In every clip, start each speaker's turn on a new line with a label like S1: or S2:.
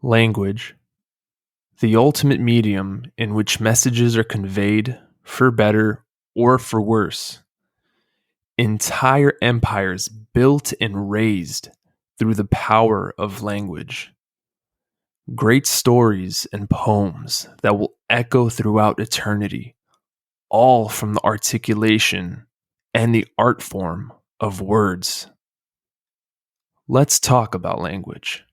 S1: Language, the ultimate medium in which messages are conveyed for better or for worse. Entire empires built and raised through the power of language. Great stories and poems that will echo throughout eternity, all from the articulation and the art form of words. Let's talk about language.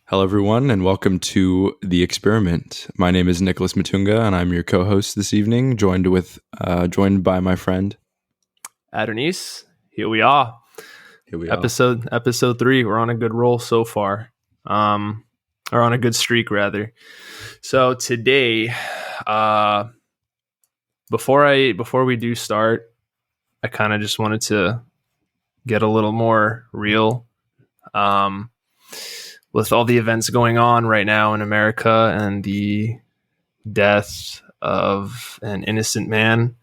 S2: Hello, everyone, and welcome to The Experiment. My name is Nicholas Mutunga, and I'm your co-host this evening, joined by my friend
S1: Adonis. Here we are. Episode 3. We're on a good roll so far, or on a good streak rather. So today, before we do start, I kind of just wanted to get a little more real. With all the events going on right now in America and the death of an innocent man,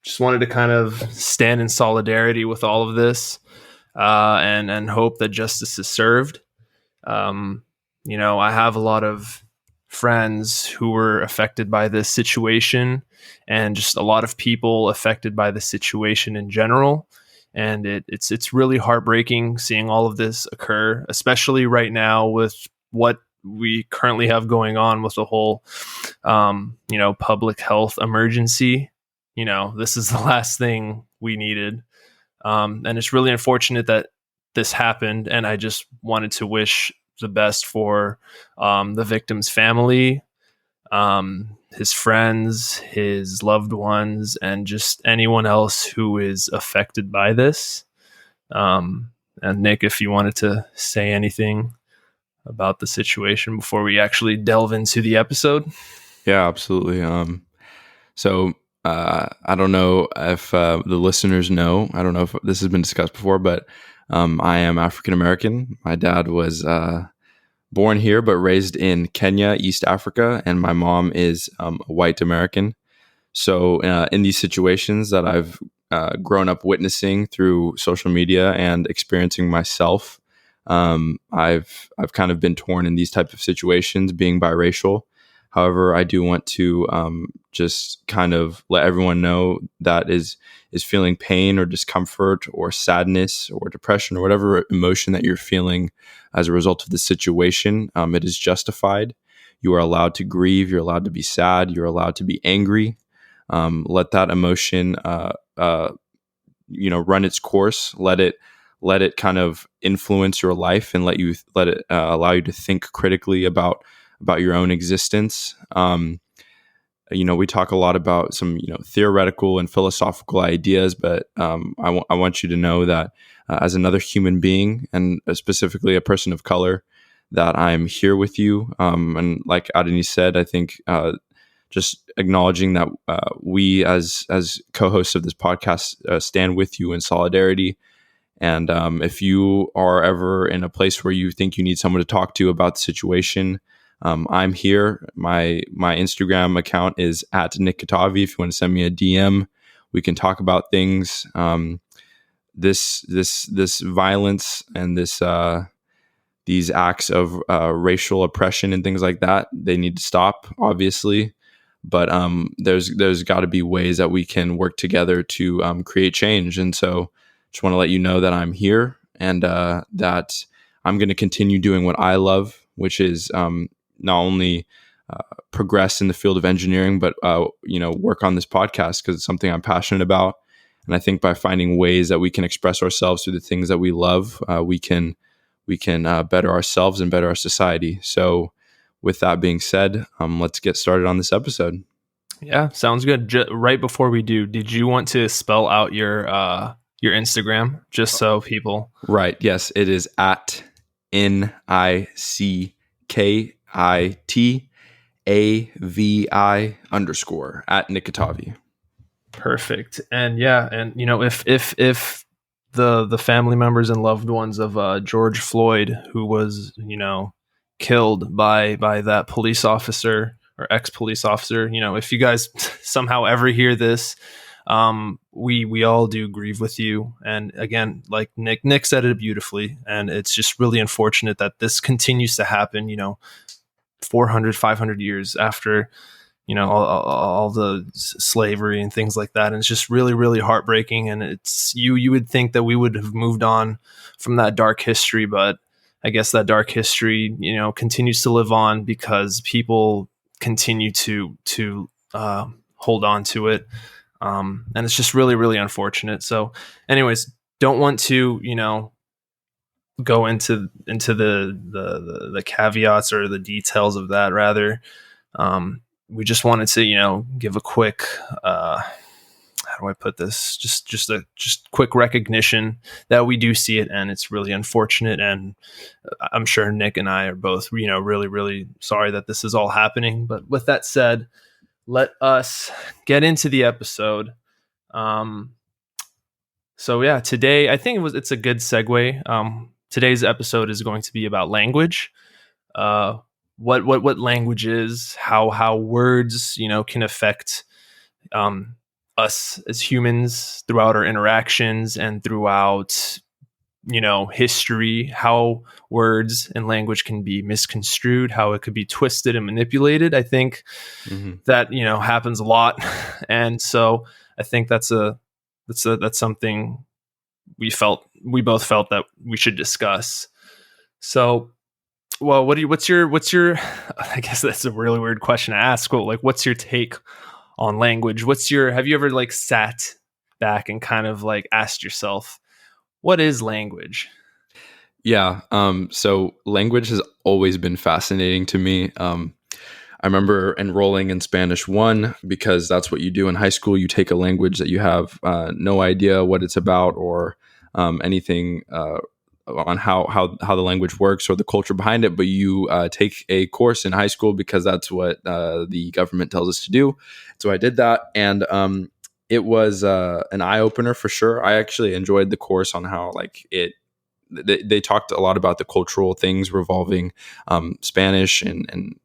S1: just wanted to kind of stand in solidarity with all of this, and hope that justice is served. I have a lot of friends who were affected by this situation, and just a lot of people affected by the situation in general. And it's really heartbreaking seeing all of this occur, especially right now with what we currently have going on with the whole, public health emergency. This is the last thing we needed. And it's really unfortunate that this happened. And I just wanted to wish the best for the victim's family, his friends, his loved ones, and just anyone else who is affected by this. And Nick, if you wanted to say anything about the situation before we actually delve into the episode.
S2: Yeah, absolutely. I don't know if the listeners know. I don't know if this has been discussed before, but I am African American. My dad was born here, but raised in Kenya, East Africa, and my mom is a white American. So in these situations that I've grown up witnessing through social media and experiencing myself, I've kind of been torn in these types of situations, being biracial. However, I do want to just kind of let everyone know that is feeling pain or discomfort or sadness or depression or whatever emotion that you're feeling as a result of the situation. It is justified. You are allowed to grieve. You're allowed to be sad. You're allowed to be angry. Let that emotion, run its course. Let it kind of influence your life and let it allow you to think critically about your own existence. We talk a lot about some, theoretical and philosophical ideas, but I want you to know that as another human being, and specifically a person of color, that I'm here with you. And like Adonis said, I think just acknowledging that we as co-hosts of this podcast stand with you in solidarity. And if you are ever in a place where you think you need someone to talk to about the situation, I'm here. My Instagram account is @NickKatavi. If you want to send me a DM, we can talk about things. This violence and these acts of racial oppression and things like that, they need to stop, obviously. But there's got to be ways that we can work together to create change. And so, just want to let you know that I'm here and that I'm going to continue doing what I love, which is not only progress in the field of engineering, but work on this podcast because it's something I'm passionate about. And I think by finding ways that we can express ourselves through the things that we love, we can better ourselves and better our society. So with that being said, let's get started on this episode.
S1: Yeah, sounds good. Right before we do, did you want to spell out your Instagram just so people?
S2: Right. Yes, it is @NickKitavi @NickKitavi.
S1: Perfect. And yeah, and if the family members and loved ones of George Floyd, who was killed by that police officer or ex-police officer, if you guys somehow ever hear this, we all do grieve with you. And again, like Nick said it beautifully, and it's just really unfortunate that this continues to happen, 400, 500 years after, all the slavery and things like that. And it's just really, really heartbreaking. And it's you would think that we would have moved on from that dark history, but I guess that dark history, continues to live on because people continue to hold on to it. And it's just really, really unfortunate. So anyways, don't want to, go into the caveats or the details of that. Rather, we just wanted to, give a quick, how do I put this? Just quick recognition that we do see it, and it's really unfortunate. And I'm sure Nick and I are both, really, really sorry that this is all happening. But with that said, let us get into the episode. So yeah, today I think it's a good segue. Today's episode is going to be about language. What language is, how words, can affect us as humans throughout our interactions and throughout, history, how words and language can be misconstrued, how it could be twisted and manipulated. I think that, happens a lot. And so I think that's something we both felt that we should discuss. So, well, what's your, I guess that's a really weird question to ask. Well, like, what's your take on language? Have you ever like sat back and kind of like asked yourself, what is language?
S2: Yeah. So language has always been fascinating to me. I remember enrolling in Spanish 1 because that's what you do in high school. You take a language that you have no idea what it's about or anything on how the language works or the culture behind it, but you take a course in high school because that's what the government tells us to do. So I did that, and it was an eye-opener for sure. I actually enjoyed the course on how they talked a lot about the cultural things revolving Spanish and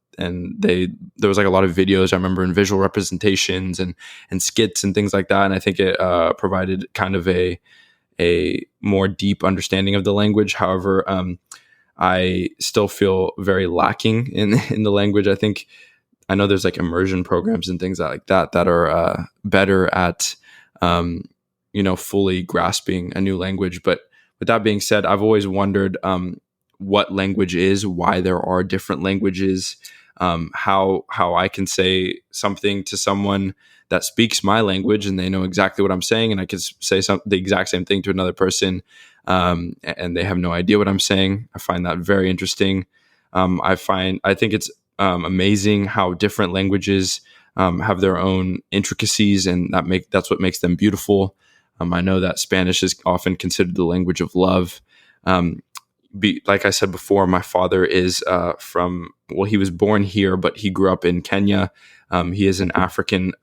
S2: there was like a lot of videos I remember and visual representations and skits and things like that. And I think it provided kind of a more deep understanding of the language. However, I still feel very lacking in the language. I know there's like immersion programs and things like that are better at, fully grasping a new language. But with that being said, I've always wondered what language is, why there are different languages, how I can say something to someone that speaks my language and they know exactly what I'm saying, and I can say the exact same thing to another person, and they have no idea what I'm saying. I find that very interesting. I think it's amazing how different languages have their own intricacies, and that's what makes them beautiful. I know that Spanish is often considered the language of love. Like I said before, my father is he was born here, but he grew up in Kenya. He is an African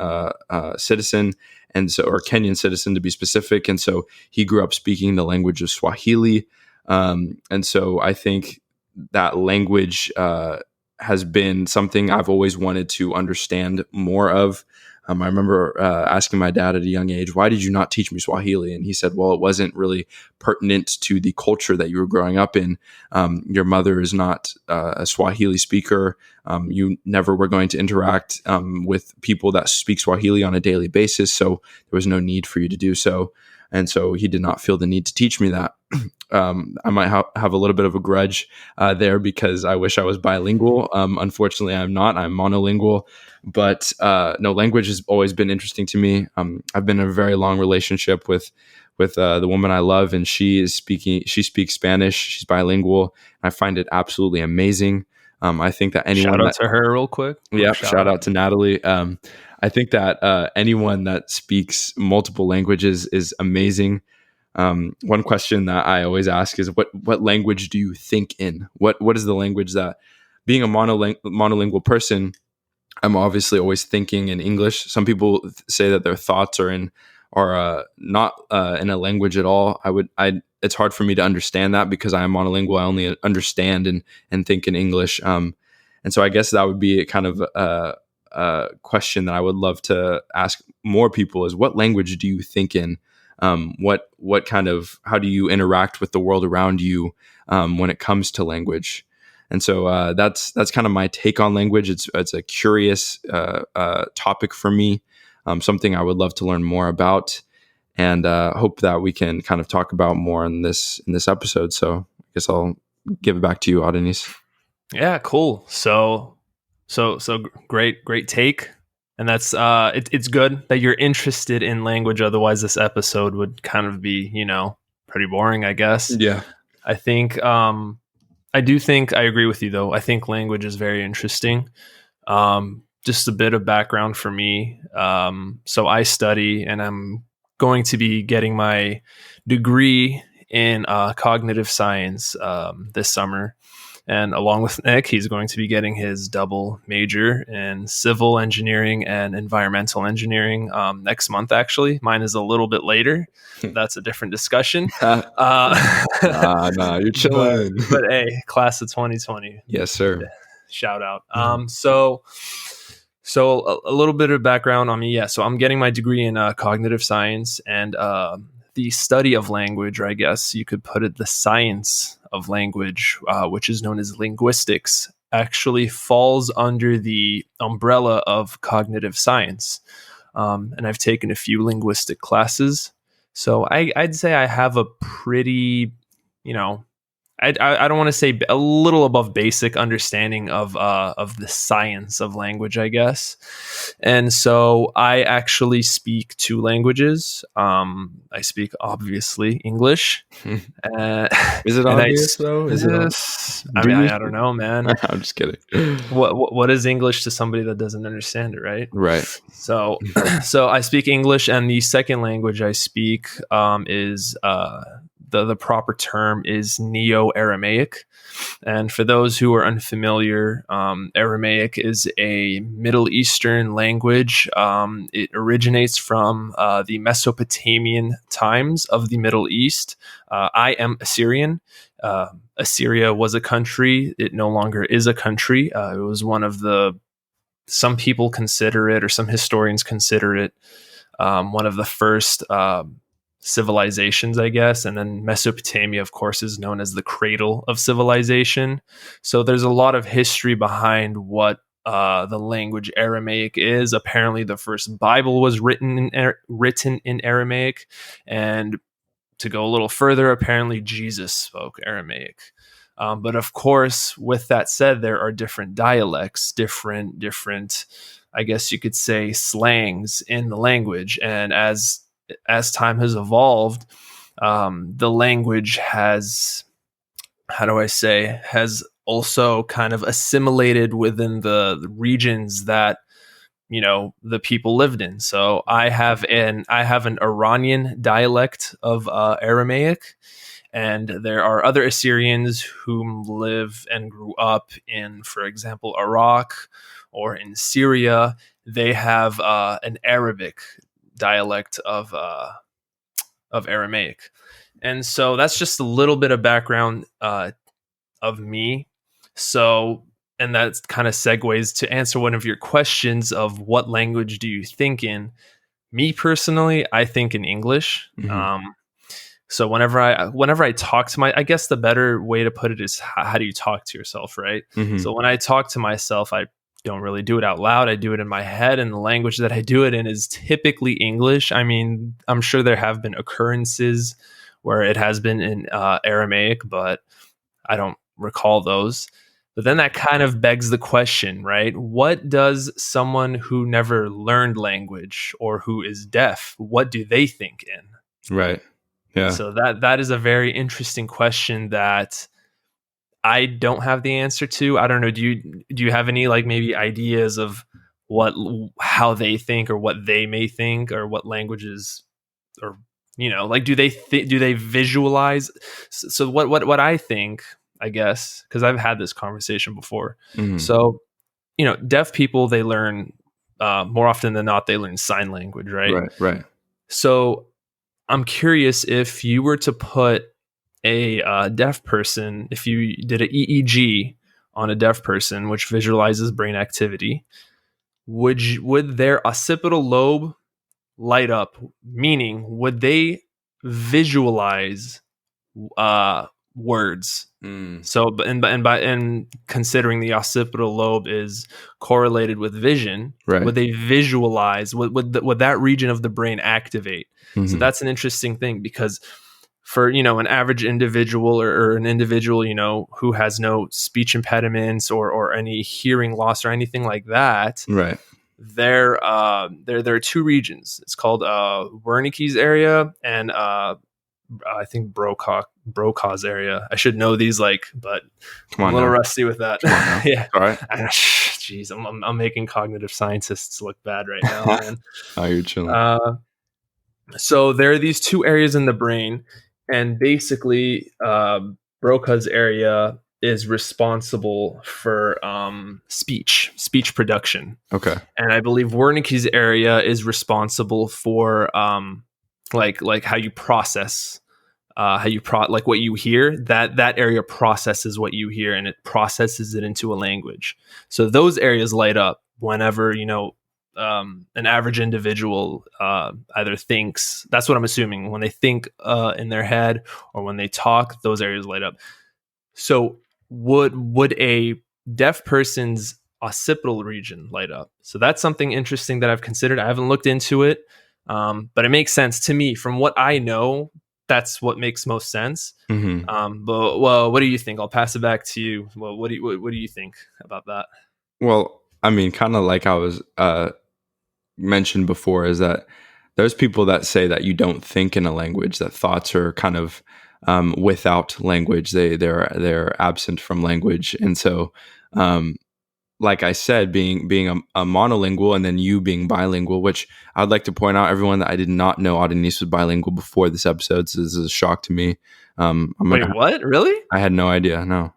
S2: citizen, or Kenyan citizen to be specific. And so he grew up speaking the language of Swahili. And so I think that language has been something I've always wanted to understand more of. I remember asking my dad at a young age, why did you not teach me Swahili? And he said, well, it wasn't really pertinent to the culture that you were growing up in. Your mother is not a Swahili speaker. You never were going to interact with people that speak Swahili on a daily basis. So there was no need for you to do so. And so he did not feel the need to teach me that. I might have a little bit of a grudge there because I wish I was bilingual. Unfortunately, I'm not. I'm monolingual. But no, language has always been interesting to me. I've been in a very long relationship with the woman I love, and she speaks Spanish. She's bilingual. I find it absolutely amazing. I think that anyone
S1: shout out to her real quick.
S2: Yeah, shout out to Natalie. I think that anyone that speaks multiple languages is amazing. One question that I always ask is, what language do you think in? What is the language that, being a monolingual person, I'm obviously always thinking in English. Some people say that their thoughts are not in a language at all. It's hard for me to understand that because I am monolingual. I only understand and think in English. And so I guess that would be kind of question that I would love to ask more people is, what language do you think in? What kind of, how do you interact with the world around you when it comes to language? And so that's kind of my take on language. It's a curious topic for me, something I would love to learn more about, and hope that we can kind of talk about more in this episode. So I guess I'll give it back to you, Adonis.
S1: Yeah, cool. So great take. And that's it's good that you're interested in language. Otherwise, this episode would kind of be, pretty boring, I guess.
S2: Yeah.
S1: I think I do think I agree with you, though. I think language is very interesting. Just a bit of background for me. So I study, and I'm going to be getting my degree in cognitive science this summer. And along with Nick, he's going to be getting his double major in civil engineering and environmental engineering next month, actually. Mine is a little bit later. That's a different discussion.
S2: Nah, you're chilling.
S1: But hey, class of 2020.
S2: Yes, sir.
S1: Shout out. So a little bit of background on me. Yeah, so I'm getting my degree in cognitive science, and the study of language, or I guess you could put it, the science of language, which is known as linguistics, actually falls under the umbrella of cognitive science. And I've taken a few linguistic classes. So I'd say I have a pretty, I don't want to say a little above basic understanding of the science of language, I guess. And so I actually speak two languages. I speak, obviously, English.
S2: Is it obvious, though? Is it?
S1: I don't know, man.
S2: I'm just kidding.
S1: What is English to somebody that doesn't understand it, right?
S2: Right.
S1: So I speak English, and the second language I speak is the proper term is Neo-Aramaic. And for those who are unfamiliar, Aramaic is a Middle Eastern language. It originates from the Mesopotamian times of the Middle East. I am Assyrian. Assyria was a country. It no longer is a country. It was one of some people consider it, or some historians consider it, one of the first civilizations, I guess. And then Mesopotamia, of course, is known as the cradle of civilization. So there's a lot of history behind what the language Aramaic is. Apparently, the first Bible was written in Aramaic. And to go a little further, apparently Jesus spoke Aramaic. But of course, with that said, there are different dialects, different, I guess you could say, slangs in the language. And as time has evolved, the language has also kind of assimilated within the regions that the people lived in. So I have an Iranian dialect of Aramaic, and there are other Assyrians who live and grew up in, for example, Iraq or in Syria. They have an Arabic dialect of Aramaic. And so that's just a little bit of background of me. So, and that kind of segues to answer one of your questions of what language do you think in. Me personally, I think in English. Mm-hmm. So whenever I talk to I guess the better way to put it is, how do you talk to yourself, right? Mm-hmm. So when I talk to myself, I don't really do it out loud. I do it in my head, and the language that I do it in is typically English. I mean, I'm sure there have been occurrences where it has been in Aramaic, but I don't recall those. But then that kind of begs the question, right? What does someone who never learned language, or who is deaf, what do they think in?
S2: Right. Yeah.
S1: So that is a very interesting question that I don't have the answer to. I don't know. Do you have any maybe ideas of how they think, or what they may think, or what languages, or do they visualize? So what I think, I guess, because I've had this conversation before. Mm-hmm. So deaf people, they learn more often than not, they learn sign language, right?
S2: Right.
S1: So I'm curious, if you were to put a deaf person, if you did an EEG on a deaf person, which visualizes brain activity, would their occipital lobe light up? Meaning, would they visualize words? So, and considering the occipital lobe is correlated with vision,
S2: Right.
S1: would they visualize? Would that region of the brain activate? So
S2: Mhm.
S1: that's an interesting thing, because for an average individual, or an individual who has no speech impediments or any hearing loss or anything like that,
S2: Right.
S1: there are two regions. It's called Wernicke's area and I think Brokaw's area. I should know these, but
S2: Come on,
S1: I'm a little
S2: now.
S1: rusty with that.
S2: Come on now.
S1: Yeah.
S2: All right.
S1: Jeez, I'm making cognitive scientists look bad right now, man.
S2: Oh, you're chilling.
S1: So there are these two areas in the brain, and basically, Broca's area is responsible for speech production.
S2: Okay.
S1: And I believe Wernicke's area is responsible for like how you process, like what you hear. That area processes what you hear, and it processes it into a language. So those areas light up whenever an average individual either thinks. That's what I'm assuming. When they think in their head, or when they talk, those areas light up. So would a deaf person's occipital region light up? So that's something interesting that I've considered. I haven't looked into it, but it makes sense to me from what I know. That's what makes most sense.
S2: Mm-hmm.
S1: But what do you think? I'll pass it back to you. Well, what do you think about that?
S2: Well, I mean, kind of like I was mentioned before, is that there's people that say that you don't think in a language, that thoughts are kind of without language. They're absent from language. And so, like I said, being a monolingual, and then you being bilingual, which I'd like to point out, everyone, that I did not know Adonis was bilingual before this episode. So this is a shock to me.
S1: Wait, what? Really?
S2: I had no idea. No.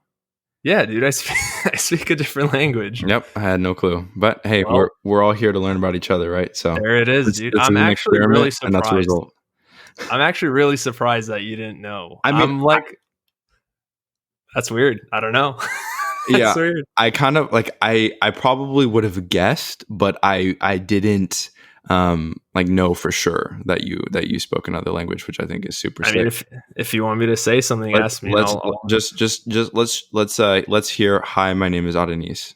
S1: Yeah, dude, I speak a different language.
S2: Yep, I had no clue. But hey, we're all here to learn about each other, right? So
S1: there it is, dude. I'm actually really surprised.
S2: And that's the result.
S1: I'm actually really surprised that you didn't know.
S2: I mean,
S1: that's weird. I don't know.
S2: Yeah,
S1: weird.
S2: I kind of I probably would have guessed, but I didn't know for sure that you spoke another language, which I think is super sick.
S1: I mean, if you want me to say something, ask me.
S2: Let's hear. Hi, my name is Adonis.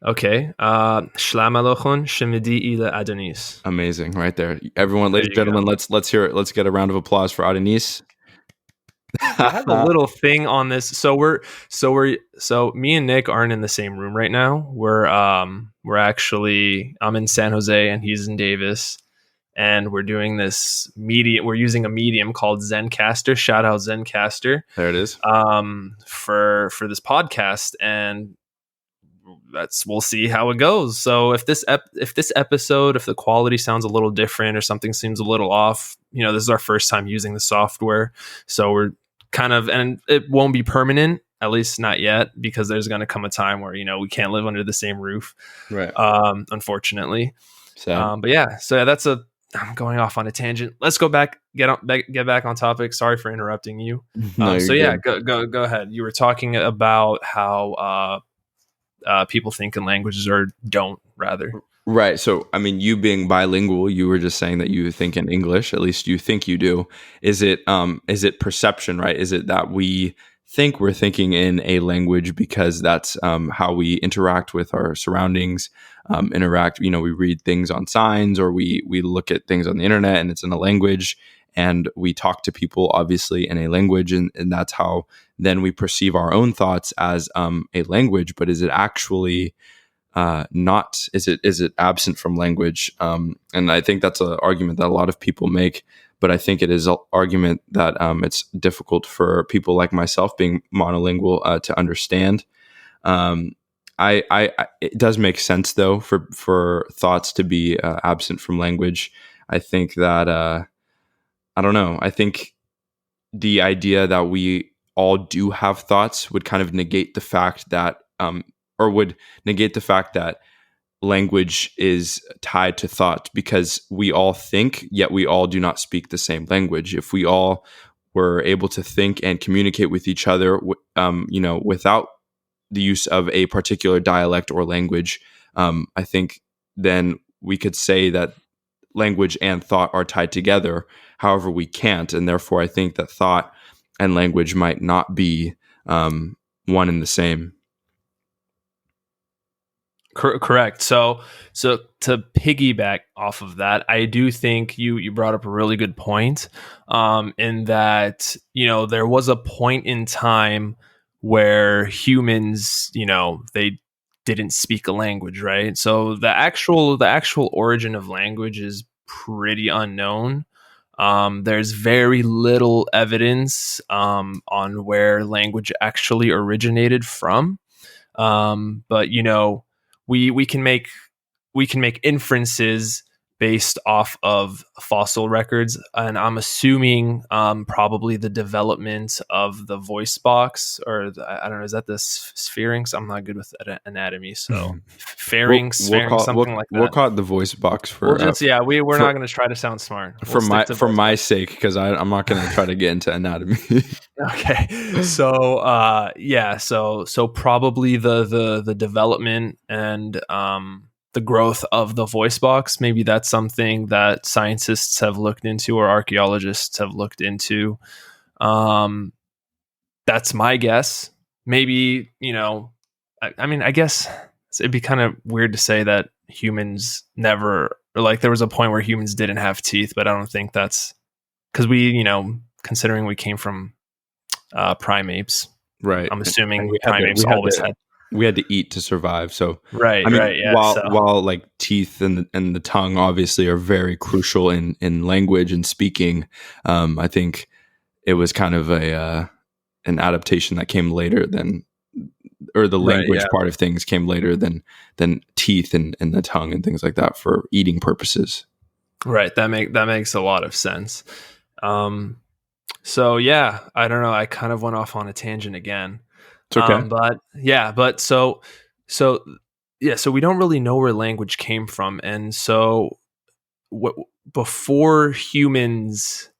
S1: Okay. Shlam alochon shemidi ila Adonis.
S2: Amazing, right there, everyone, ladies and gentlemen. Let's hear it. Let's get a round of applause for Adonis.
S1: I have a little thing on this. So me and Nick aren't in the same room right now. We're actually, I'm in San Jose and he's in Davis, and we're doing this medium. We're using a medium called Zencaster. Shout out Zencaster.
S2: There it is.
S1: For this podcast, and we'll see how it goes. So if this episode, if the quality sounds a little different or something seems a little off, this is our first time using the software, so we're kind of, and it won't be permanent, at least not yet, because there's going to come a time where we can't live under the same roof,
S2: right?
S1: Unfortunately.
S2: So
S1: but yeah, I'm going off on a tangent. Let's go back, get back on topic. Sorry for interrupting you.
S2: No,
S1: so yeah, go ahead. You were talking about how people think in languages, or don't, rather.
S2: Right. So, I mean, you being bilingual, you were just saying that you think in English, at least you think you do. Is it perception, right? Is it that we think we're thinking in a language because that's how we interact with our surroundings, we read things on signs, or we look at things on the internet and it's in a language, and we talk to people obviously in a language, and that's how then we perceive our own thoughts as a language. But is it actually not? Is it absent from language? And I think that's an argument that a lot of people make, but I think it is an argument that it's difficult for people like myself, being monolingual, to understand. It does make sense though for thoughts to be absent from language. I think that I don't know. I think the idea that we all do have thoughts would kind of negate the fact that, or would negate the fact that language is tied to thought, because we all think, yet we all do not speak the same language. If we all were able to think and communicate with each other, without the use of a particular dialect or language, I think then we could say that language and thought are tied together. However, we can't, and therefore I think that thought and language might not be one and the same.
S1: Correct. So to piggyback off of that, I do think you brought up a really good point, in that, there was a point in time where humans, they didn't speak a language, right? So the actual origin of language is pretty unknown. There's very little evidence on where language actually originated from. But we can make inferences based off of fossil records, and I'm assuming probably the development of the voice box, or I don't know, is that the spherynx? I'm not good with anatomy, so pharynx, something like that.
S2: We'll call it the voice box for.
S1: We're not going to try to sound smart
S2: for my sake, because I'm not going to try to get into anatomy.
S1: Okay, so so probably the development and the growth of the voice box, maybe that's something that scientists have looked into or archaeologists have looked into. That's my guess. Maybe, I guess it'd be kind of weird to say that humans never, or like there was a point where humans didn't have teeth, but I don't think that's because we, considering we came from primates,
S2: right?
S1: I'm assuming primates always had.
S2: We had to eat to survive. So
S1: right. Yeah.
S2: While like teeth and the tongue obviously are very crucial in language and speaking, I think it was kind of an adaptation that came later or the language part of things came later than teeth and the tongue and things like that for eating purposes. Right.
S1: That makes a lot of sense. So yeah, I don't know. I kind of went off on a tangent again.
S2: It's okay.
S1: So we don't really know where language came from. And so before humans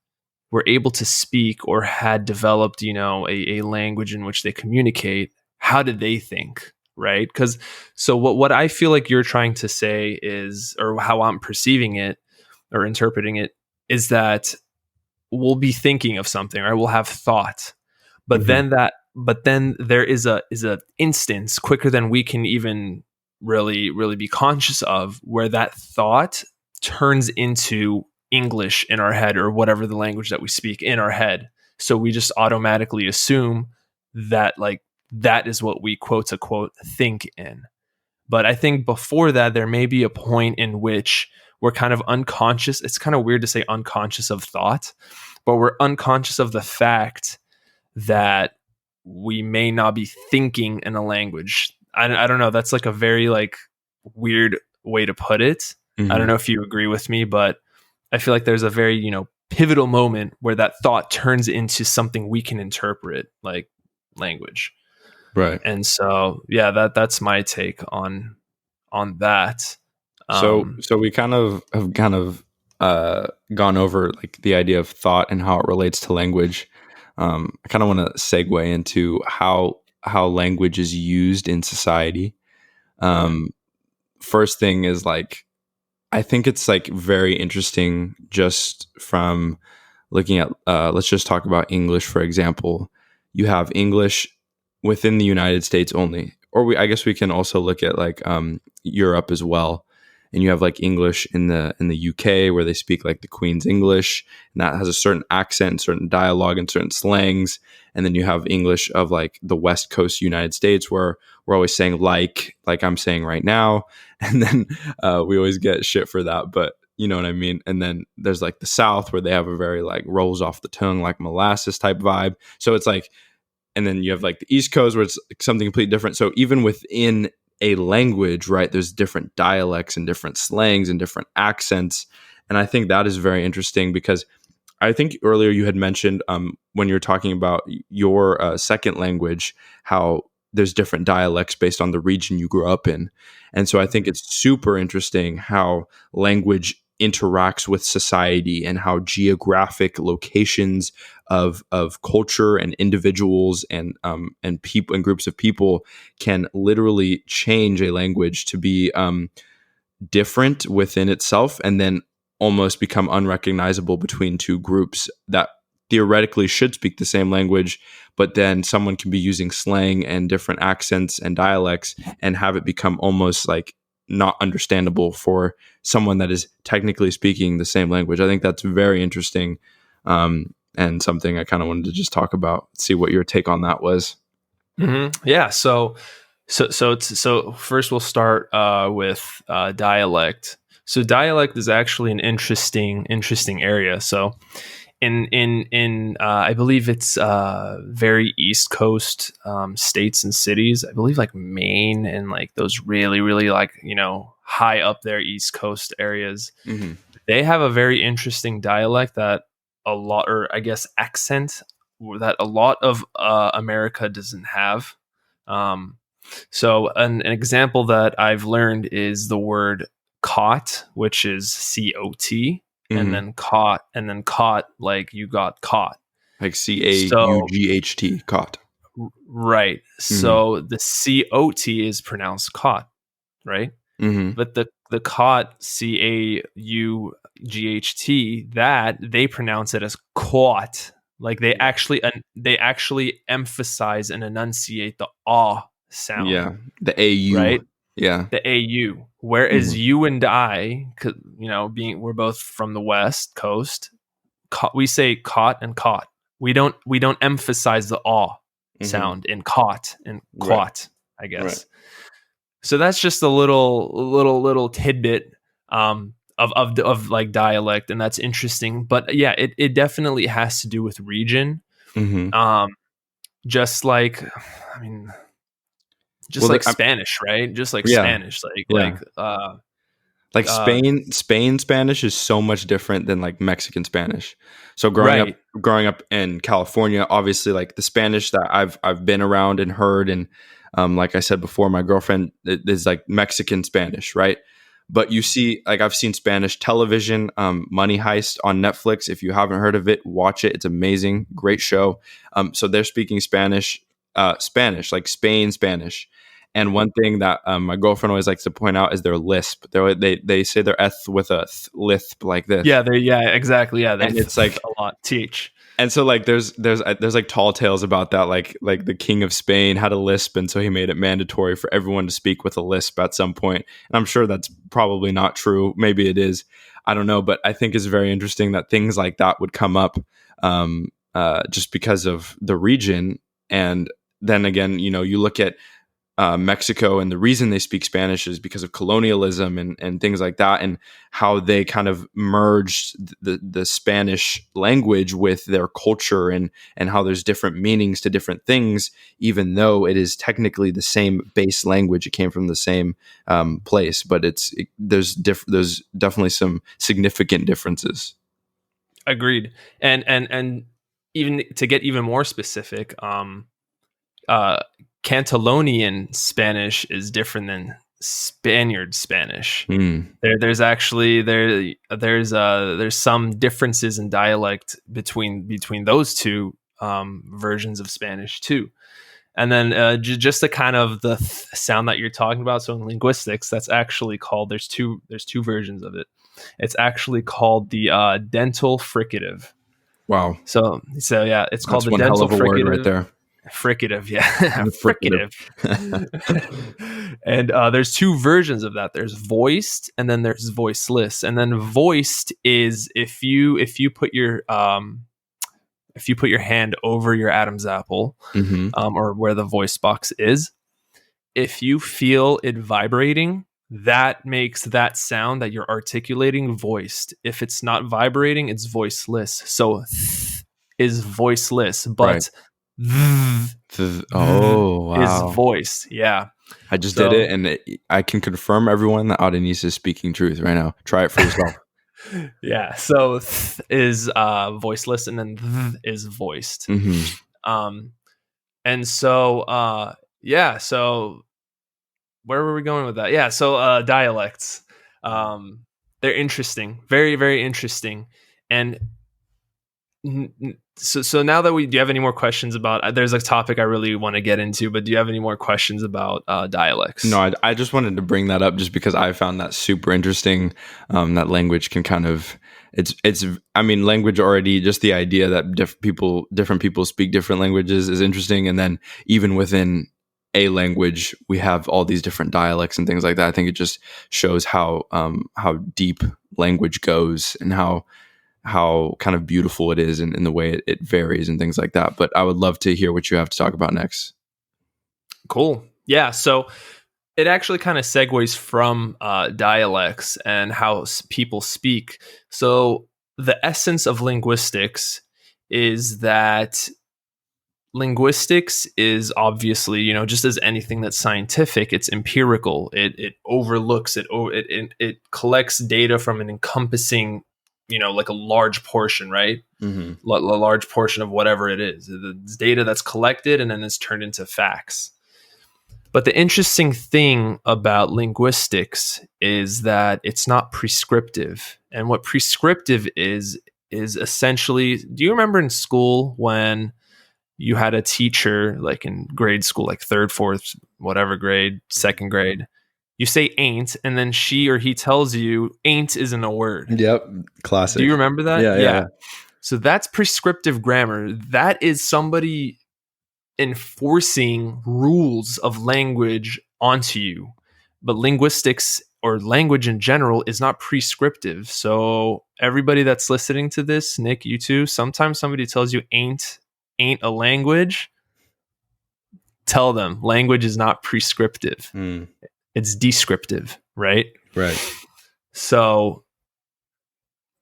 S1: were able to speak or had developed, a language in which they communicate, how did they think? Right? Because so what I feel like you're trying to say is, or how I'm perceiving it or interpreting it, is that we'll be thinking of something, right? We'll have thought, but then there is a instance quicker than we can even really be conscious of, where that thought turns into English in our head, or whatever the language that we speak in our head. So we just automatically assume that that is what we quote unquote think in. But I think before that, there may be a point in which we're kind of unconscious. It's kind of weird to say unconscious of thought, but we're unconscious of the fact that we may not be thinking in a language. I don't know. That's like a very weird way to put it. Mm-hmm. I don't know if you agree with me, but I feel like there's a very, pivotal moment where that thought turns into something we can interpret, like language.
S2: Right.
S1: And so, yeah, that's my take on that.
S2: So we have gone over the idea of thought and how it relates to language. I kind of want to segue into how language is used in society. First thing is I think it's very interesting just from looking at, let's just talk about English, for example. You have English within the United States only, or I guess we can also look at Europe as well. And you have English in the UK, where they speak the Queen's English, and that has a certain accent, certain dialogue, and certain slangs. And then you have English of the West Coast United States, where we're always saying like I'm saying right now, and then we always get shit for that, but you know what I mean. And then there's the South, where they have a very rolls off the tongue, molasses type vibe. So it's and then you have the East Coast, where it's something completely different. So even within a language, right, there's different dialects and different slangs and different accents. And I think that is very interesting, because I think earlier you had mentioned when you're talking about your second language, how there's different dialects based on the region you grew up in. And so I think it's super interesting how language interacts with society, and how geographic locations of culture and individuals and people and groups of people can literally change a language to be different within itself and then almost become unrecognizable between two groups that theoretically should speak the same language, but then someone can be using slang and different accents and dialects and have it become almost like not understandable for someone that is technically speaking the same language. I think that's very interesting, and something I kind of wanted to just talk about, see what your take on that was.
S1: Yeah. So first we'll start with dialect. So dialect is actually an interesting area. So in I believe it's very East Coast states and cities. I believe like Maine and like those really like, you know, high up there East Coast areas.
S2: Mm-hmm.
S1: They have a very interesting dialect that a lot, or I guess accent, that a lot of America doesn't have. So an example that I've learned is the word caught, which is COT, and then caught, like you got caught.
S2: Like CAUGHT, caught.
S1: Right. So the COT is pronounced caught, right? But the caught, CAUGHT, that they pronounce it as caught. Like they actually emphasize and enunciate the ah sound.
S2: Yeah, the AU.
S1: Right?
S2: Yeah,
S1: the AU. Whereas you and I, you know, we're both from the West Coast, we say caught and caught. We don't emphasize the ah sound in caught and caught, I guess. Right. So that's just a little tidbit of like dialect, and that's interesting. But yeah, it definitely has to do with region. Just like, I mean, just like Spanish, right? Just like Spanish, like
S2: Spain Spanish is so much different than like Mexican Spanish. So growing up in California, obviously like the Spanish that I've been around and heard, and like I said before, my girlfriend is like Mexican Spanish, right? But you see, like I've seen Spanish television, Money Heist on Netflix. If you haven't heard of it, watch it. It's amazing, great show. So they're speaking Spanish, like Spain Spanish. And one thing that my girlfriend always likes to point out is their lisp. They say their eth with a lisp like this.
S1: Yeah, exactly. Yeah,
S2: and it's like
S1: a lot. TH.
S2: And so like there's like tall tales about that. Like the King of Spain had a lisp, and so he made it mandatory for everyone to speak with a lisp at some point. And I'm sure that's probably not true. Maybe it is. I don't know. But I think it's very interesting that things like that would come up just because of the region. And then again, you know, you look at Mexico, and the reason they speak Spanish is because of colonialism and things like that, and how they kind of merged the Spanish language with their culture, and how there's different meanings to different things, even though it is technically the same base language. It came from the same place, but there's definitely some significant differences.
S1: Agreed. And even to get even more specific, Catalonian Spanish is different than Spaniard Spanish. There's some differences in dialect between those two versions of Spanish too. And then just the kind of the sound that you're talking about. So in linguistics, that's actually called, there's two versions of it. It's actually called the dental fricative.
S2: Wow.
S1: So yeah, it's called the dental fricative. Right there. Fricative, yeah. Fricative. And there's two versions of that. There's voiced, and then there's voiceless. And then voiced is if you put your hand over your Adam's apple, or where the voice box is, if you feel it vibrating, that makes that sound that you're articulating voiced. If it's not vibrating, it's voiceless. So is voiceless, but
S2: oh wow,
S1: is voiced. Yeah,
S2: I just did it, and I can confirm everyone that Adonis is speaking truth right now. Try it for yourself.
S1: Yeah, so is voiceless, and then is voiced. And so yeah, so where were we going with that? Yeah, so dialects, they're interesting, very very interesting. And So now that do you have any more questions about? There's a topic I really want to get into, but do you have any more questions about dialects?
S2: No, I just wanted to bring that up just because I found that super interesting. That language can kind of it's. I mean, language already, just the idea that different people speak different languages is interesting, and then even within a language, we have all these different dialects and things like that. I think it just shows how deep language goes and how kind of beautiful it is in the way it varies and things like that. But I would love to hear what you have to talk about next.
S1: Cool. Yeah. So it actually kind of segues from dialects and how people speak. So the essence of linguistics is that linguistics is obviously, just as anything that's scientific, it's empirical. It overlooks, it collects data from an encompassing, like a large portion, right?
S2: Mm-hmm.
S1: A large portion of whatever it is. It's data that's collected and then it's turned into facts. But the interesting thing about linguistics is that it's not prescriptive. And what prescriptive is essentially, do you remember in school when you had a teacher, like in grade school, like third, fourth, whatever grade, second grade, you say ain't, and then she or he tells you ain't isn't a word.
S2: Yep. Classic.
S1: Do you remember that?
S2: Yeah.
S1: So that's prescriptive grammar. That is somebody enforcing rules of language onto you. But linguistics or language in general is not prescriptive. So everybody that's listening to this, Nick, you too, sometimes somebody tells you ain't a language, tell them language is not prescriptive. It's descriptive, right?
S2: Right.
S1: So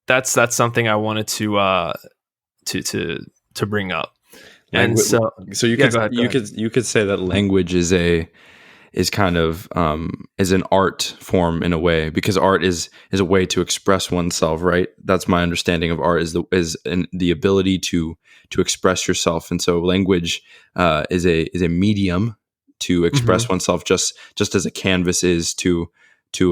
S1: that's something I wanted to bring up. And so
S2: you could say that language is kind of is an art form in a way, because art is a way to express oneself, right? That's my understanding of art, is the ability to express yourself. And so language is a medium to express oneself, just as a canvas is to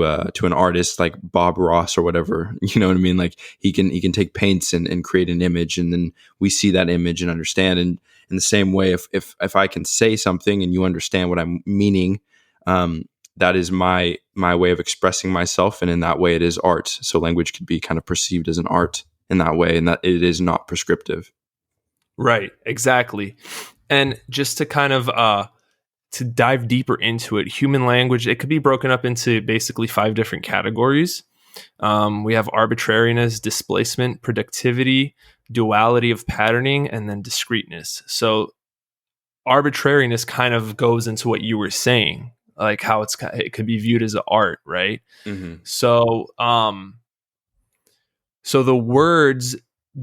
S2: an artist like Bob Ross or whatever. You know what I mean? Like he can take paints and create an image, and then we see that image and understand. And in the same way, if I can say something and you understand what I'm meaning, that is my way of expressing myself, and in that way it is art. So language could be kind of perceived as an art in that way, and that it is not prescriptive.
S1: Right, exactly. And just to kind of to dive deeper into it, human language, it could be broken up into basically 5 different categories. We have arbitrariness, displacement, productivity, duality of patterning, and then discreteness. So arbitrariness kind of goes into what you were saying, like how it could be viewed as an art, right?
S2: Mm-hmm.
S1: So the words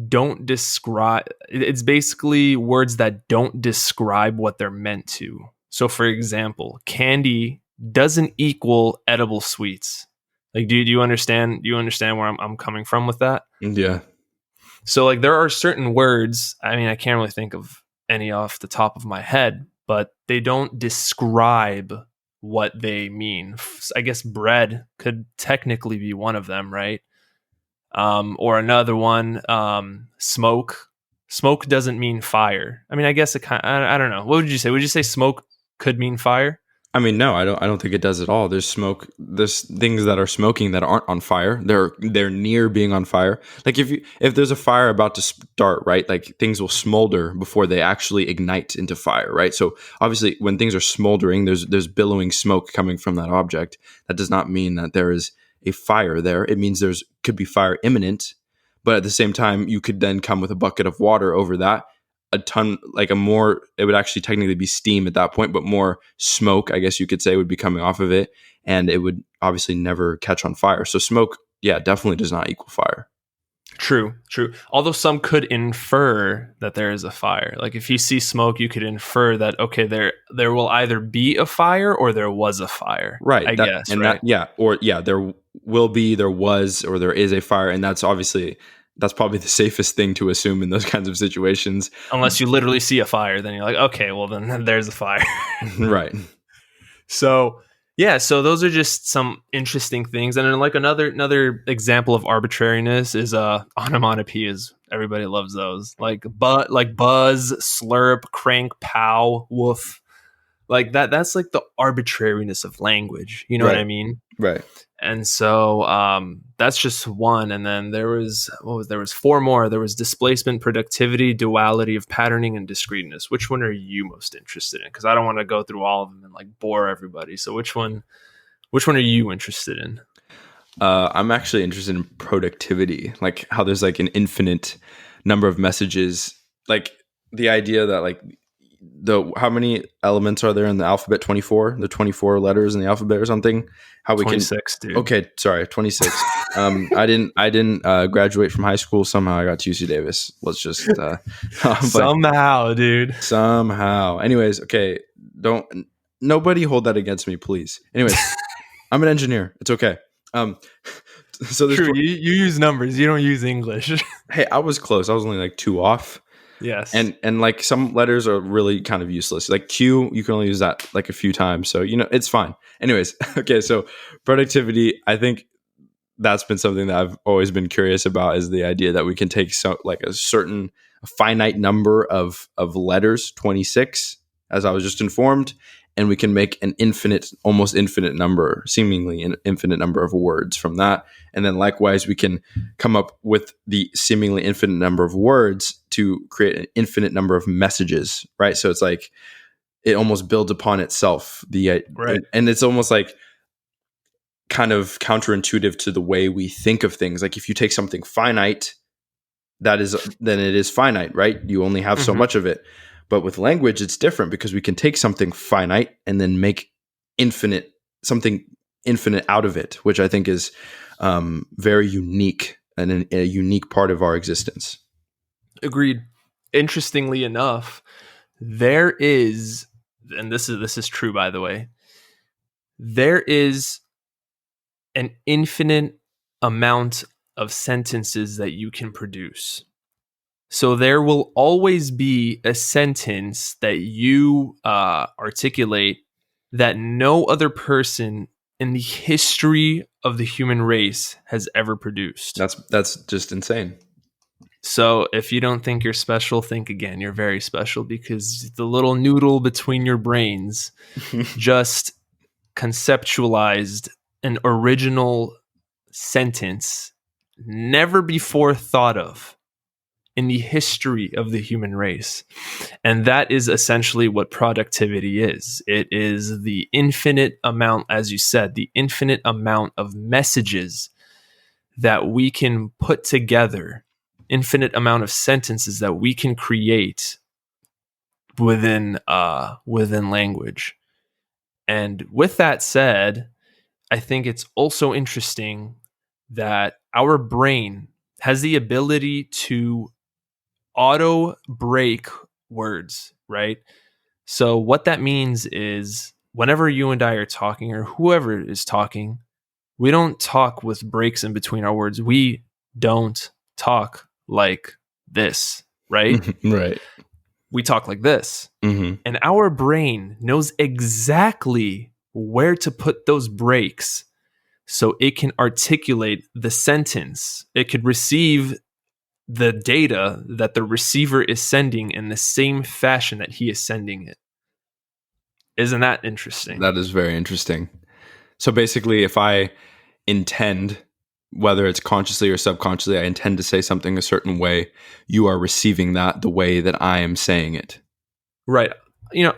S1: don't describe, it's basically words that don't describe what they're meant to. So for example, candy doesn't equal edible sweets. Like, do you understand? Do you understand where I'm coming from with that?
S2: Yeah.
S1: So like there are certain words, I mean, I can't really think of any off the top of my head, but they don't describe what they mean. I guess bread could technically be one of them, right? Or another one, smoke. Smoke doesn't mean fire. I mean, I guess I don't know. What would you say? Would you say smoke could mean fire?
S2: I mean, no, I don't think it does at all. There's smoke. There's things that are smoking that aren't on fire. They're near being on fire. Like if there's a fire about to start, right? Like things will smolder before they actually ignite into fire, right? So obviously, when things are smoldering, there's billowing smoke coming from that object. That does not mean that there is a fire there. It means could be fire imminent, but at the same time, you could then come with a bucket of water over that. A ton, like it would actually technically be steam at that point, but more smoke, I guess you could say, would be coming off of it, and it would obviously never catch on fire. So smoke, yeah, definitely does not equal fire.
S1: True. Although some could infer that there is a fire. Like if you see smoke, you could infer that, okay, there will either be a fire or there was a fire.
S2: Right.
S1: I guess.
S2: And
S1: right?
S2: There will be, there was, or there is a fire, and that's probably the safest thing to assume in those kinds of situations.
S1: Unless you literally see a fire, then you're like, okay, well then there's a fire.
S2: Right.
S1: So yeah, so those are just some interesting things. And then like another example of arbitrariness is onomatopoeias. Everybody loves those. Like buzz, slurp, crank, pow, woof. Like that's like the arbitrariness of language. You know what I
S2: Right.
S1: mean?
S2: Right.
S1: And so that's just one. And then there was four more. There was displacement, productivity, duality of patterning, and discreteness. Which one are you most interested in? Because I don't want to go through all of them and like bore everybody. So which one are you interested in?
S2: I'm actually interested in productivity, like how there's like an infinite number of messages, like the idea that like how many elements are there in the alphabet? 24, the 24 letters in the alphabet or something. How we
S1: 26,
S2: can?
S1: dude.
S2: Okay, sorry, 26. I didn't graduate from high school. Somehow I got to UC Davis. Let's just
S1: somehow, dude.
S2: Somehow. Anyways, okay, nobody hold that against me, please. Anyways, I'm an engineer. It's okay. So
S1: true. You use numbers. You don't use English.
S2: Hey, I was close. I was only like 2 off.
S1: Yes.
S2: And like some letters are really kind of useless. Like Q, you can only use that like a few times. So, it's fine. Anyways, okay. So productivity, I think that's been something that I've always been curious about, is the idea that we can take a finite number of letters, 26, as I was just informed, and we can make an almost infinite number, seemingly an infinite number of words from that. And then likewise, we can come up with the seemingly infinite number of words to create an infinite number of messages, right? So it's like, it almost builds upon itself.
S1: Right.
S2: And it's almost like kind of counterintuitive to the way we think of things. Like if you take something finite, then it is finite, right? You only have so much of it. But with language, it's different, because we can take something finite and then make something infinite out of it, which I think is very unique and a unique part of our existence.
S1: Agreed. Interestingly enough, there is, and this is true, by the way, there is an infinite amount of sentences that you can produce. So there will always be a sentence that you articulate that no other person in the history of the human race has ever produced.
S2: That's just insane.
S1: So if you don't think you're special, think again. You're very special, because the little noodle between your brains just conceptualized an original sentence never before thought of in the history of the human race. And that is essentially what productivity is. It is the infinite amount, as you said, the infinite amount of messages that we can put together, infinite amount of sentences that we can create within language. And with that said, I think it's also interesting that our brain has the ability to auto break words, right? So what that means is, whenever you and I are talking, or whoever is talking, we don't talk with breaks in between our words. We don't talk like this, right?
S2: Right.
S1: We talk like this.
S2: Mm-hmm.
S1: And our brain knows exactly where to put those breaks so it can articulate the sentence. It could receive the data that the receiver is sending in the same fashion that he is sending it. Isn't that interesting?
S2: That is very interesting. So basically, if I intend, whether it's consciously or subconsciously, I intend to say something a certain way, you are receiving that the way that I am saying it.
S1: Right.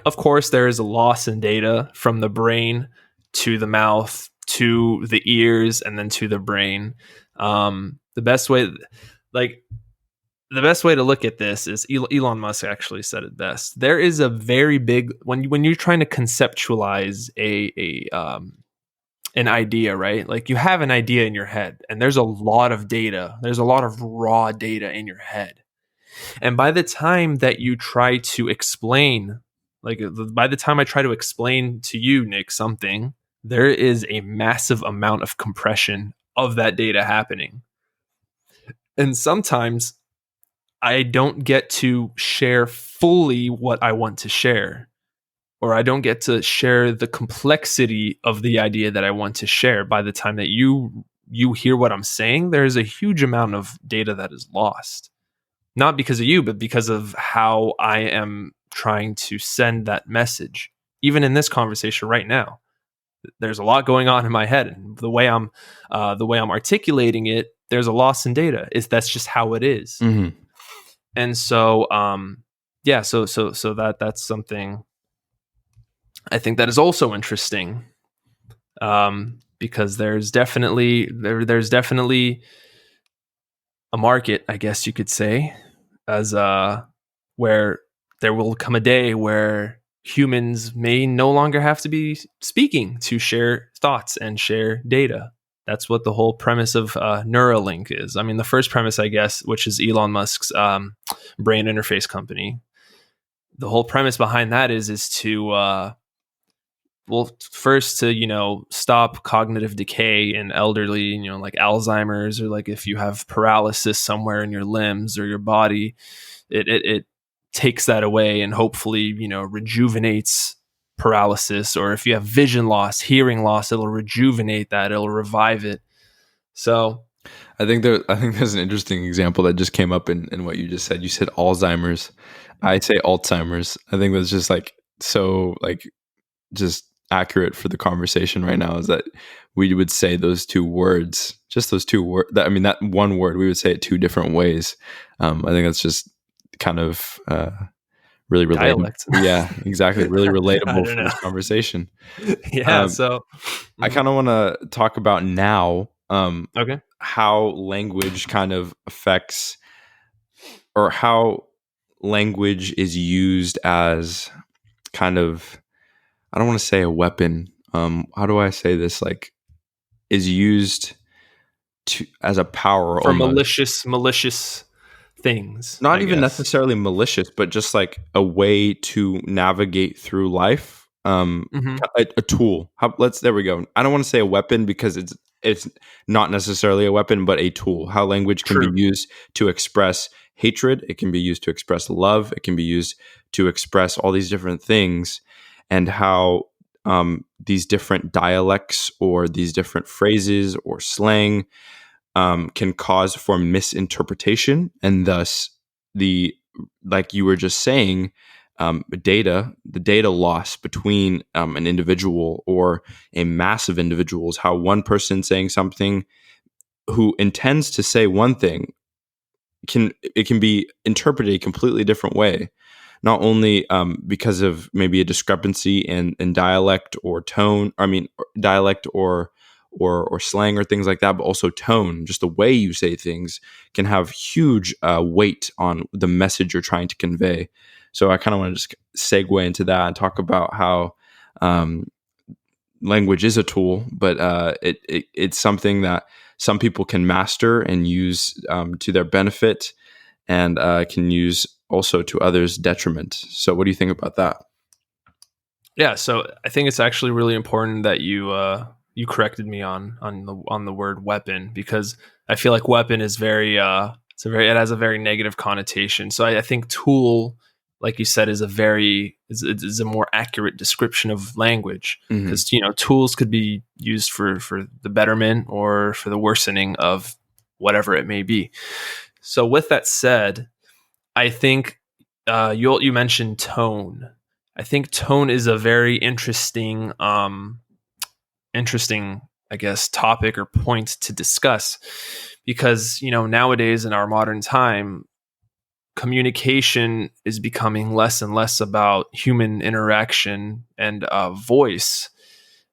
S1: Of course, there is a loss in data from the brain to the mouth to the ears and then to the brain. The best way to look at this is Elon Musk actually said it best. There is a very big, when you're trying to conceptualize an idea, right? Like you have an idea in your head and there's a lot of data. There's a lot of raw data in your head. And by the time that you try to explain, by the time I try to explain to you, Nick, something, there is a massive amount of compression of that data happening. And sometimes I don't get to share fully what I want to share, or I don't get to share the complexity of the idea that I want to share. By the time that you hear what I'm saying, there's a huge amount of data that is lost. not because of you, but because of how I am trying to send that message. Even in this conversation right now, there's a lot going on in my head, and the way I'm articulating it, there's a loss in data. That's just how it is.
S2: Mm-hmm.
S1: And so, so that's something I think that is also interesting, because there's definitely a market, I guess you could say, as where there will come a day where humans may no longer have to be speaking to share thoughts and share data. That's what the whole premise of Neuralink is. I mean, the first premise, I guess, which is Elon Musk's brain interface company. The whole premise behind that is to first to stop cognitive decay in elderly, like Alzheimer's, or like if you have paralysis somewhere in your limbs or your body, it takes that away and hopefully rejuvenates paralysis. Or if you have vision loss, hearing loss, it'll rejuvenate that, it'll revive it. So
S2: I think there's an interesting example that just came up in what you just said. You said Alzheimer's. I say Alzheimer's. I think that's just like so like just accurate for the conversation right now, is that we would say those two words, just those two words. I mean, that one word, we would say it two different ways. I think that's just kind of really relatable.
S1: Dialect.
S2: Yeah, exactly. Really relatable for this conversation.
S1: Yeah. So
S2: I kind of want to talk about now
S1: okay,
S2: how language kind of affects, or how language is used as kind of, I don't want to say a weapon. How do I say this? Like, is used to as a power
S1: for
S2: almost.
S1: malicious things.
S2: Not
S1: I
S2: even
S1: guess.
S2: necessarily malicious, but just like a way to navigate through life.
S1: Mhm.
S2: A tool. There we go. I don't want to say a weapon because it's not necessarily a weapon, but a tool. How language can
S1: True.
S2: be used to express hatred. It can be used to express love. It can be used to express all these different things, and how these different dialects or these different phrases or slang can cause for misinterpretation, and thus the, like you were just saying, the data loss between an individual or a mass of individuals. How one person saying something who intends to say one thing can be interpreted a completely different way, not only because of maybe a discrepancy in dialect or tone. I mean, dialect or slang or things like that, but also tone. Just the way you say things can have huge weight on the message you're trying to convey. So I kind of want to just segue into that and talk about how language is a tool, but it's something that some people can master and use to their benefit, and can use also to others' detriment. So what do you think about that?
S1: Yeah, so I think it's actually really important that you corrected me on the word weapon, because I feel like weapon is it has a very negative connotation. So I think tool, like you said, is a more accurate description of language,
S2: Mm-hmm.
S1: because tools could be used for the betterment or for the worsening of whatever it may be. So with that said, I think you mentioned tone. I think tone is a very interesting, I guess, topic or point to discuss, because nowadays in our modern time, communication is becoming less and less about human interaction and voice,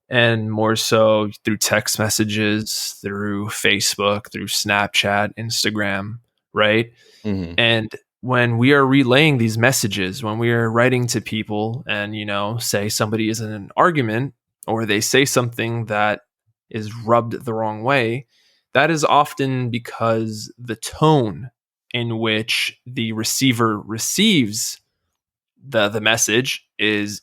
S1: and more so through text messages, through Facebook, through Snapchat, Instagram, right?
S2: Mm-hmm.
S1: And when we are relaying these messages, when we are writing to people and, say somebody is in an argument or they say something that is rubbed the wrong way, that is often because the tone in which the receiver receives the message is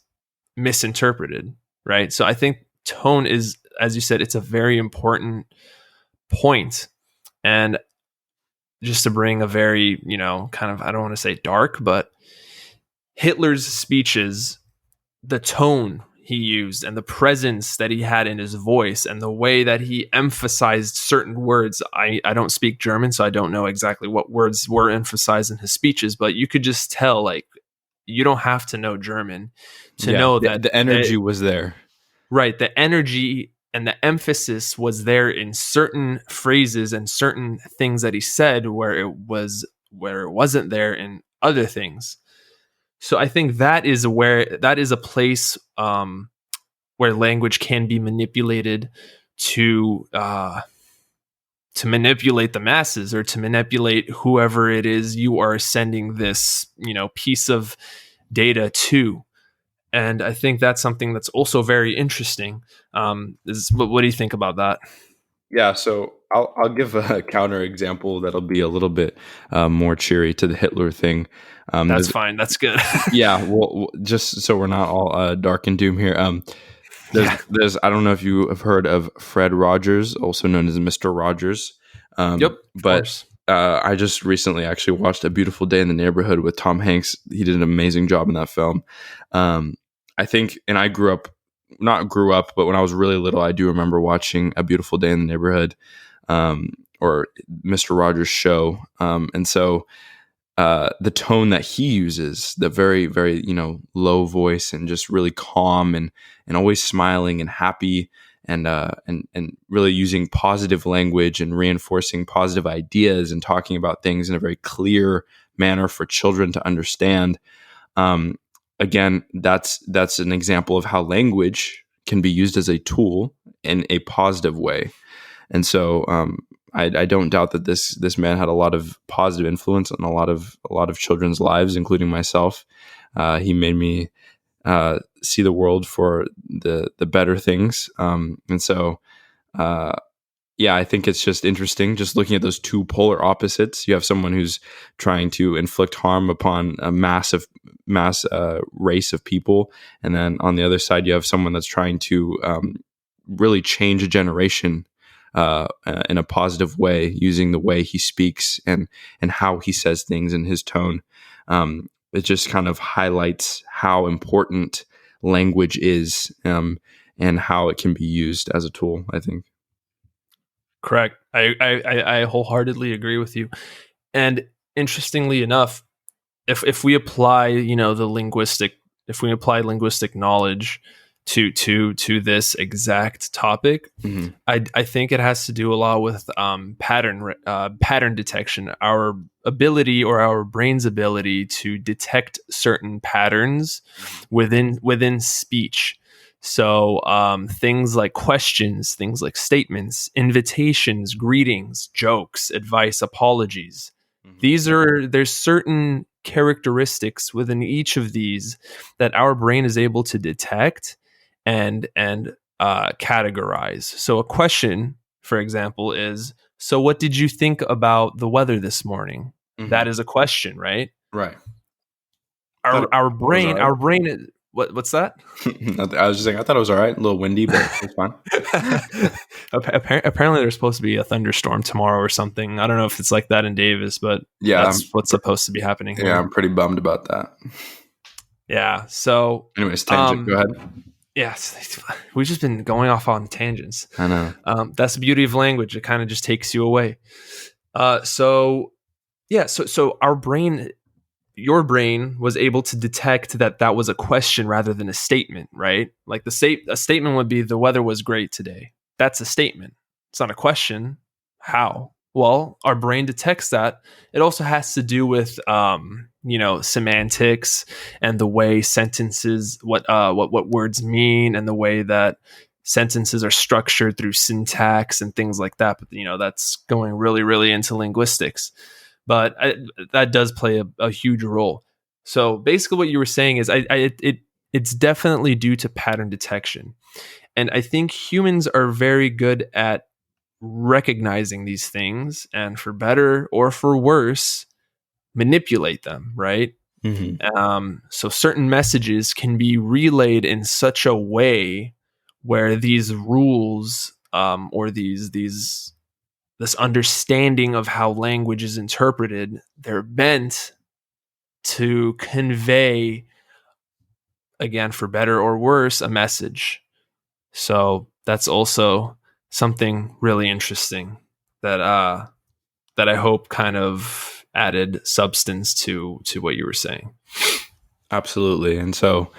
S1: misinterpreted, right? So I think tone is, as you said, it's a very important point. And just to bring a very, kind of, I don't want to say dark, but Hitler's speeches, the tone he used and the presence that he had in his voice and the way that he emphasized certain words. I don't speak German, so I don't know exactly what words were emphasized in his speeches, but you could just tell, like, you don't have to know German to
S2: Yeah,
S1: know that
S2: the energy was there.
S1: right, the energy and the emphasis was there in certain phrases and certain things that he said where it wasn't there in other things. So I think that is a place where language can be manipulated to manipulate the masses, or to manipulate whoever it is you are sending this, piece of data to. And I think that's something that's also very interesting. What do you think about that?
S2: Yeah, so I'll give a counter example that'll be a little bit more cheery to the Hitler thing.
S1: That's fine. That's good.
S2: Yeah, well, just so we're not all dark and doom here. There's I don't know if you have heard of Fred Rogers, also known as Mr. Rogers.
S1: Yep, of
S2: But
S1: course.
S2: I just recently actually watched A Beautiful Day in the Neighborhood with Tom Hanks. He did an amazing job in that film. I think, and I not grew up, but when I was really little, I do remember watching A Beautiful Day in the Neighborhood, or Mr. Rogers' show. And so the tone that he uses, the very, very, low voice and just really calm and always smiling and happy, and really using positive language and reinforcing positive ideas and talking about things in a very clear manner for children to understand. Again, that's an example of how language can be used as a tool in a positive way. And so I don't doubt that this man had a lot of positive influence on a lot of children's lives, including myself. He made me see the world for the better things. And so yeah, I think it's just interesting just looking at those two polar opposites. You have someone who's trying to inflict harm upon a mass race of people, and then on the other side, you have someone that's trying to really change a generation in a positive way, using the way he speaks and how he says things and his tone. It just kind of highlights how important language is, and how it can be used as a tool, I think.
S1: Correct. I wholeheartedly agree with you. And interestingly enough, if we apply, if we apply linguistic knowledge to this exact topic,
S2: Mm-hmm.
S1: I think it has to do a lot with pattern detection, our ability, or our brain's ability to detect certain patterns within speech. So things like questions, things like statements, invitations, greetings, jokes, advice, apologies.
S2: Mm-hmm.
S1: There's certain characteristics within each of these that our brain is able to detect and categorize. So a question, for example, is, so what did you think about the weather this morning?
S2: Mm-hmm.
S1: That is a question, right?
S2: Right.
S1: Our brain,
S2: right.
S1: is, what's that?
S2: I was just saying, I thought it was all right. A little windy, but it's fine.
S1: Apparently there's supposed to be a thunderstorm tomorrow or something. I don't know if it's like that in Davis, but
S2: Yeah,
S1: that's what's supposed to be happening here.
S2: Yeah, I'm pretty bummed about that.
S1: Yeah. So
S2: anyways, tangent. Go ahead.
S1: Yes, we've just been going off on tangents.
S2: I know.
S1: That's the beauty of language. It kind of just takes you away. So our brain, your brain was able to detect that was a question rather than a statement, right? Like a statement would be, the weather was great today. That's a statement. It's not a question. How? Well, our brain detects that. It also has to do with semantics and the way sentences, what words mean, and the way that sentences are structured through syntax and things like that. But that's going really, really into linguistics. But that does play a huge role. So basically, what you were saying is, it's definitely due to pattern detection, and I think humans are very good at recognizing these things, and for better or for worse, manipulate them, right?
S2: Mm-hmm.
S1: So certain messages can be relayed in such a way where these rules, or this understanding of how language is interpreted, they're meant to convey again, for better or worse, a message. So that's also something really interesting that I hope kind of added substance to what you were saying.
S2: Absolutely. And so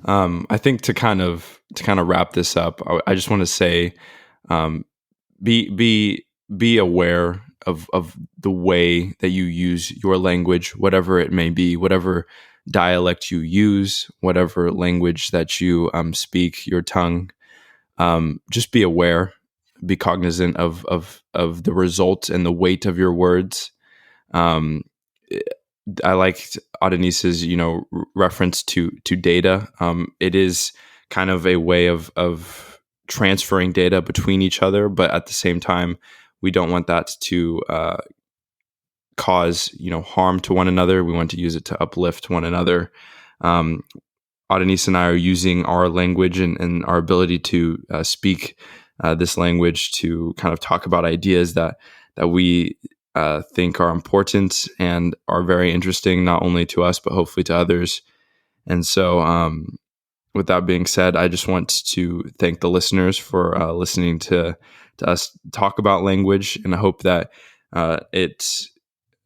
S2: I think to kind of wrap this up, I just want to say, be aware of the way that you use your language, whatever it may be, whatever dialect you use, whatever language that you speak, your tongue. Just be aware, be cognizant of the result and the weight of your words. Um, I liked Adenise's, reference to data. It is kind of a way of transferring data between each other, but at the same time, we don't want that to cause harm to one another. We want to use it to uplift one another. Adenise and I are using our language and our ability to speak this language to kind of talk about ideas that we think are important and are very interesting, not only to us, but hopefully to others. And so, with that being said, I just want to thank the listeners for listening to us talk about language. And I hope that it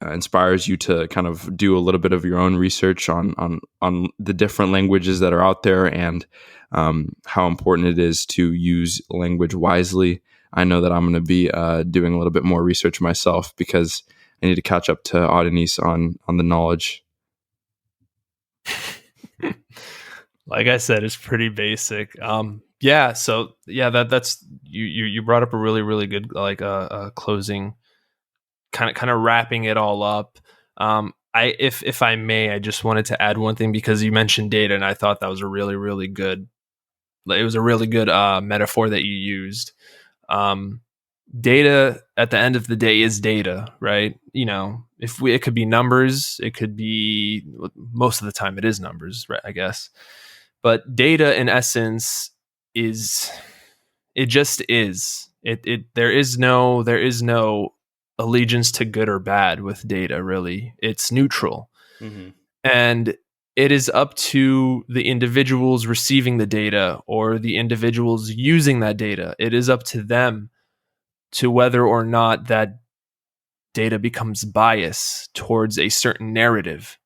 S2: inspires you to kind of do a little bit of your own research on the different languages that are out there and how important it is to use language wisely. I know that I'm going to be doing a little bit more research myself because I need to catch up to Adenise on the knowledge.
S1: Like I said, it's pretty basic. That's you brought up a really, really good closing, kind of wrapping it all up. If I may, I just wanted to add one thing because you mentioned data, and I thought that was a really, really good. It was a really good metaphor that you used. Data at the end of the day is data, right? It could be numbers, it could be, most of the time it is numbers, right? I guess. But data in essence it just is. There is no allegiance to good or bad with data, really. It's neutral. Mm-hmm. And it is up to the individuals receiving the data or the individuals using that data. It is up to them to whether or not that data becomes biased towards a certain narrative.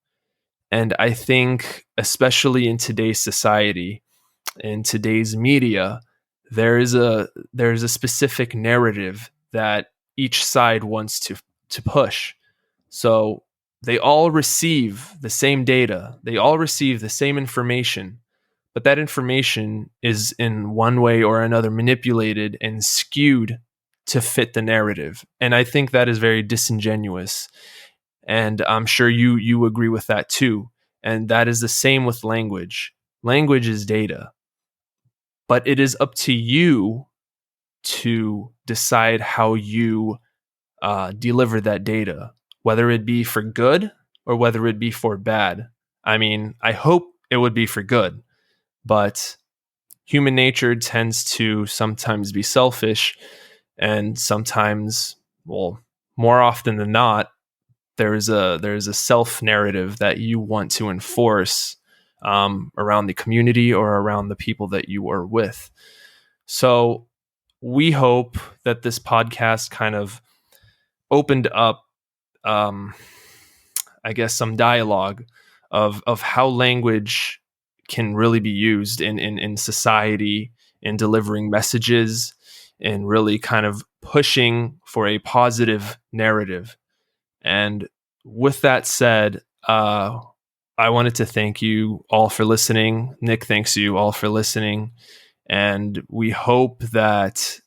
S1: And I think, especially in today's society, in today's media, there is a specific narrative that each side wants to push. So they all receive the same data, they all receive the same information, but that information is in one way or another manipulated and skewed to fit the narrative. And I think that is very disingenuous. And I'm sure you agree with that too. And that is the same with language. Language is data. But it is up to you to decide how you deliver that data, whether it be for good or whether it be for bad. I mean, I hope it would be for good, but human nature tends to sometimes be selfish, and sometimes, well, more often than not, there is a self narrative that you want to enforce around the community or around the people that you are with. So we hope that this podcast kind of opened up, I guess, some dialogue of how language can really be used in society, in delivering messages, and really kind of pushing for a positive narrative. And with that said, I wanted to thank you all for listening. Nick, thanks you all for listening. And we hope that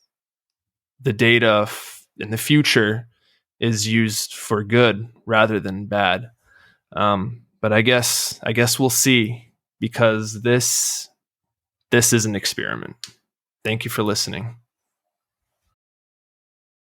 S1: the data in the future is used for good rather than bad. But I guess we'll see, because this is an experiment. Thank you for listening.